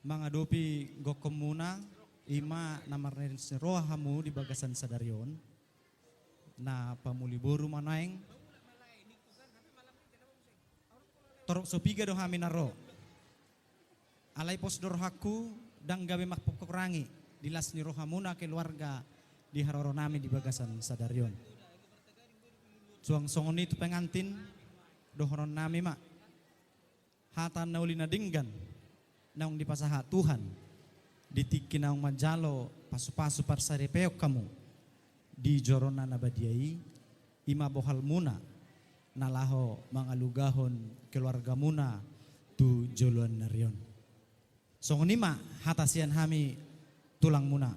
mangadopi gokom muna ima namarnen rohamu di bagasan sadarion na pamuliburu manaeng torok sopiga do hami naro alai pos dorhaku dang gawe makpokorangi dilas ni rohamuna keluarga di haroro nami di bagasan sadarion suang songon itu pengantin dohoron nami mak hatan naulina dinggan naung dipasaha Tuhan ditiki naung majalo pasu-pasu parsare peok kamu di jorona nabadiai ima bohal muna nalaho mangalugahon keluarga muna tu joluan narion songon ima hatasian hami tulang muna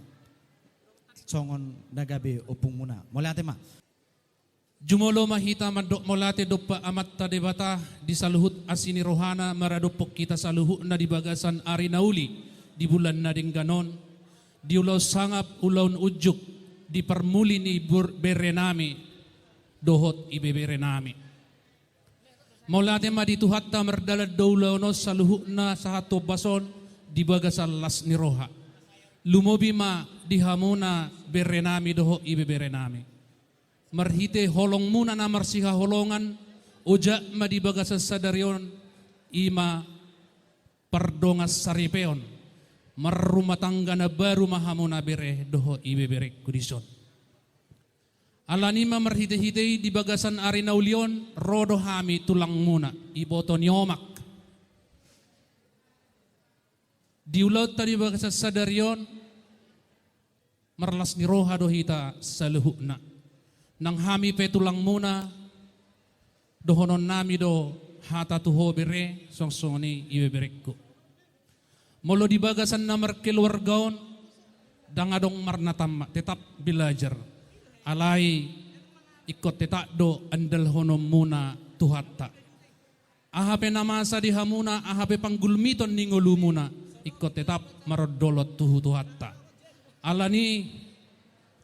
songon nagabe opung muna mulai ate mak Jumolo mahita madok molate dopa amat tadebata di saluhut asini rohana maradopok kita saluhut na di bagasan ari nauli di bulan na dingganon di ulaw sangap ulawn ujuk di permuli ni berenami dohot ibe berenami molate ma di tuhatta merdalad daulaw no saluhut na sahato bason di bagasan las ni roha lumobi ma di hamuna berenami dohot ibe berenami marhite holong muna na marsiha holongan uja madibagasa sadarion ima pardongas saripeon marrumah tangga na baru mahamuna bere doho ibe bere kudison alanima marhite-hite di bagasan arinaulion rodo hami tulang muna iboton yomak diulaut tadi bagasa sadarion marlas ni roha dohita saluhukna nang hami petulang muna dohonon nami do hata tuho bere songsoni iwe berekku molo di bagasan namar keluargaon dangadong marnatam tetap belajar alai ikut tetak do andal honom muna tuhatta ahape namasa di hamuna ahape panggulmiton ningolu muna ikut tetap marodolot tuhu tuhatta alani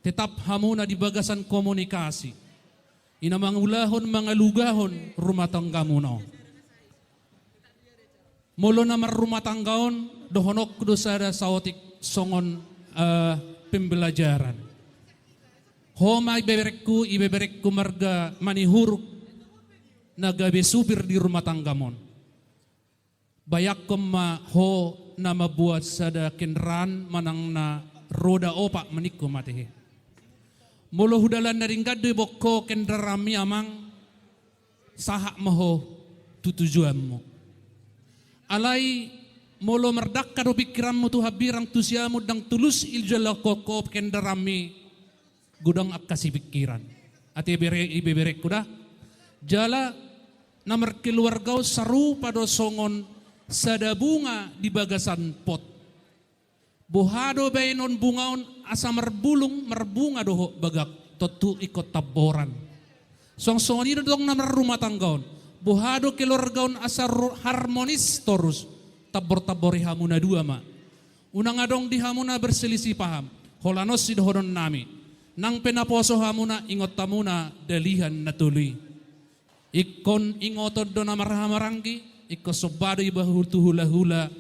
tetap hamuna di bagasan komunikasi ina mangulahon mangalugahon rumah tangga muno molo namar rumah tanggaon dohonok dosada sawotik songon pembelajaran homa ibeberekku marga manihuruk nagabe supir di rumah tanggamon bayak ma ho nama buat sada kendaraan manang na roda opak menikku matehe molo hudalan naring gade bokko kendarami amang sahak maho tutujuanmu alai molo merdakka do pikiranmu tu habirang tusiamu dang tulus iljala koko kendarami gudang akasi pikiran ati ibe bere kuda jala namar keluargau saru pada songon sada bunga di bagasan pot bohado bainon bungaon asa merbunga doho bagak totu ikut taboran song-songan itu dong namar rumah tanggaon bohado keluargaon asa harmonis terus tabor-tabori hamuna dua ma unang adong di hamuna berselisih paham holanos si dohodon nami nang penaposo hamuna ingot tamuna dalihan natuli ikon ingotod do namar hamaranggi ikko sobado ibahu hula-hula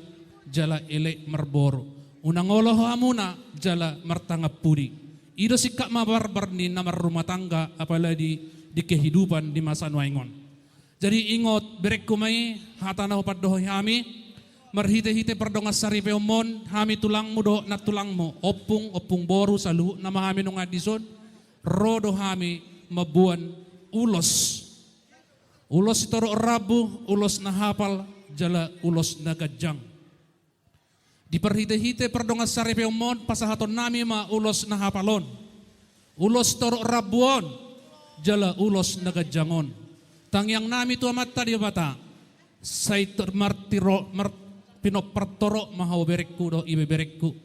jala elek merboro unang oloh hamuna jala martangap pudi ido sikak mabarbar ni namar rumah tangga apalagi di kehidupan di masa nuaingon jadi ingot berek kumai hatana hopat doho hami marhite-hite perdongas sari peomon hami tulangmu do na tulangmu opung boru salu nama hami nung adison rodo hami mabuan ulos itoro rabu ulos na hapal jala ulos na gajang di perhite-hite perdongas sari peomon pasahaton nami ma ulos na hapalon ulos toro rabuon jala ulos na gajangon tangyang nami tu amat tadi bata say martiro pinopertoro mahaw berekku do ibe berekku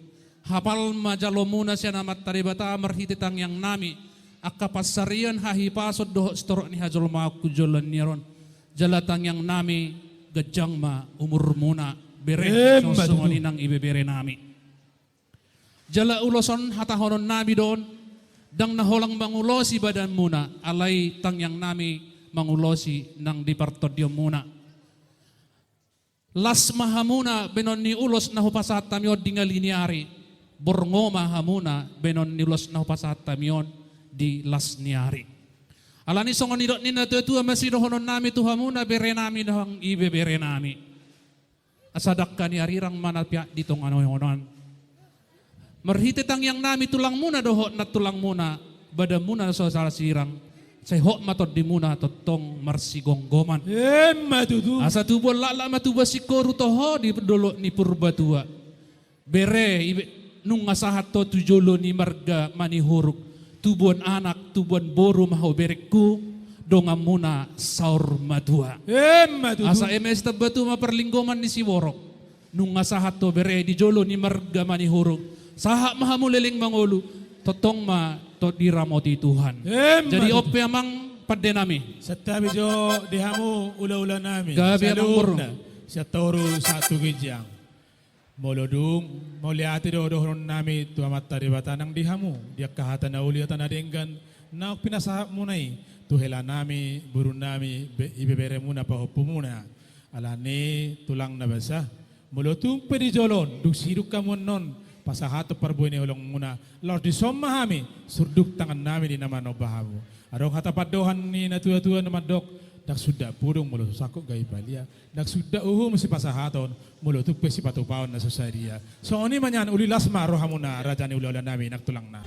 hapal majalo muna siya namat tadi bata marhite tangyang nami akapasarian hahipasod do storo ni hajol maku jolan niron jala tangyang nami gajang ma umur muna berek sosongoni nang ibebere nami jala uloson hatahonon nami doon dang naholang mangulosi badan muna alay tangyang nami mangulosi nang dipartodyo muna Las mahamuna benon ni ulos na hupasat tamion di ngaliniari. Borngo mahamuna benon ni ulos na hupasat tamion di las niari. Alani songon nidot ni na tua masih dohonon nami tuhamuna bere nami dahang ibe bere nami. Asadak ka ni arirang manapya ditong anoyonon. Merhite tang yang nami tulang muna doho na tulang muna. Bada muna na salah sirang. Say hok matod di muna totong marsigonggoman. Matutu. Asa tubuan lala matuba si koru toho di dolo ni purba tua. Bere ibe nung asahat to tujolo ni marga manihuruk. Tubuan anak, tubuan boru maho berekku dongam muna saur madua. Matutu. Asa MS tabatu maperlinggoman ni si worok. Nung asahat to bere di jolo ni marga manihuruk. Sahak mahamuleling mangolu. Totong ma to diramoti Tuhan. Jadi ope amang pada nami. Setabi jo dihamu ula-ula nami. Gabi amang burung. Sa toru satu gijang. Molodung, mauliati do nami tu amat taribata nang dihamu. Dia kahatan na uli atan adenggan. Na pinasahap munay. Tuhela nami, burun nami, ibebere muna pahopu muna. Alani tulang na basa. Molotong pedijolon, duksiduk kamu non. Pasahato parboy ni ulong muna. Lord di somahami, surduk tangan namin di nama nobahamu. Adong hatapadohan ni natua-tua naman dok. Dak sudah purung mulut sakok gay balia. Dak sudah mesti pasahaton mulut tu pesi patupaon na susah dia. So oni manyan uli lasma rohamuna raja ni uli namin naktulang na.